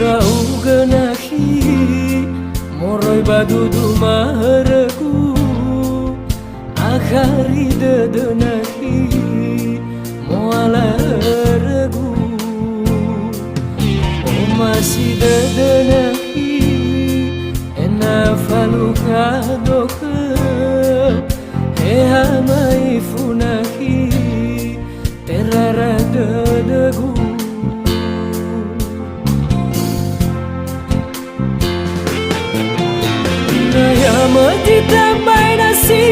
Rau genahi moroi badudu mahareku akhari dedenahi moala regu o masih dedenahi ena faluka doke eha mai funahi terara dedegu Mati tambah nasi,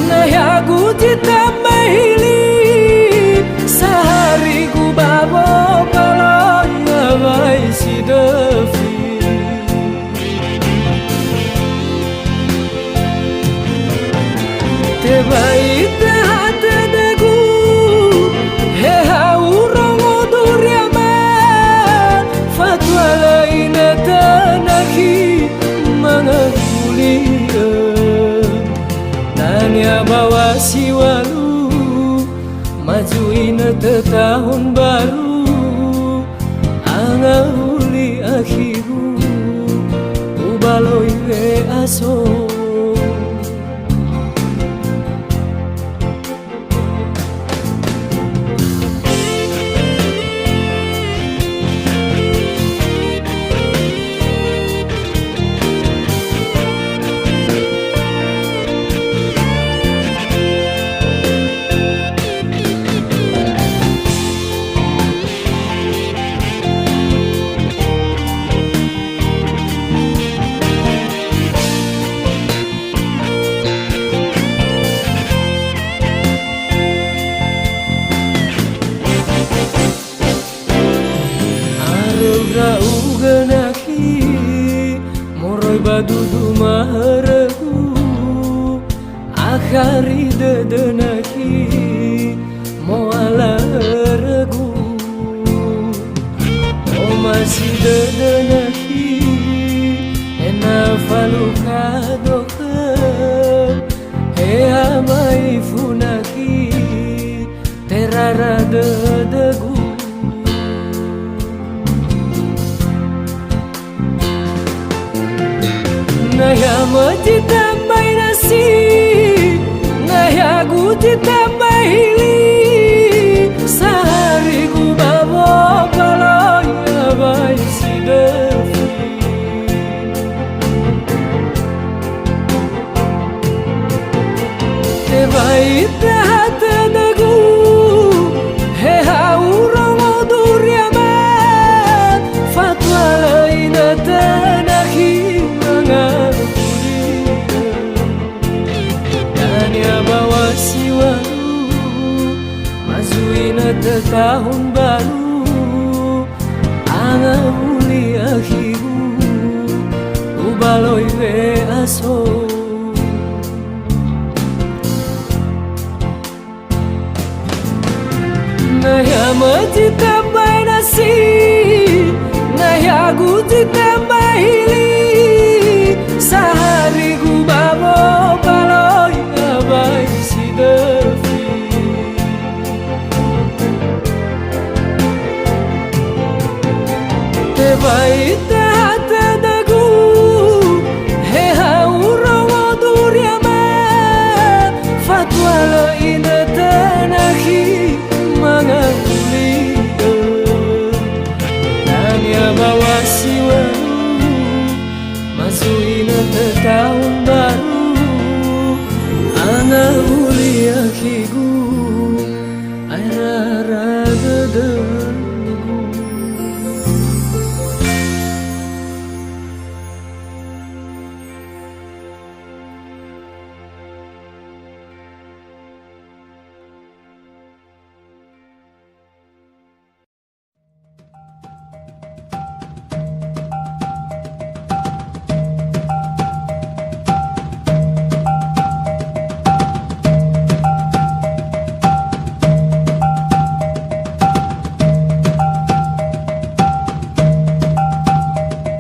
naya guti tambah hili. Sehari ku bawa kalau nyabai si devi. Tebai tehate degu, heha urong odur yaman. Fatwa lain tanahi mangai. Tanya bawa si walu majuin tahun baru angahuli akhiru ubaloi we aso Rau genahi moroi badudu mahareku akhari dedenahi moala regu o masih dedenahi ena faluka doke ea mai funahi terara dedegu Naya mati tambah nasi, naya guti tambah hili. Sehari ku bawa kalau nyabai si devi. Tebai tehate degu, heha urong odur yaman. Fatwa lain tanahi bawa si walu mazuin tahun baru angahuli akhiru ubaloi we aso naya mati tambah nasi naya guti tambah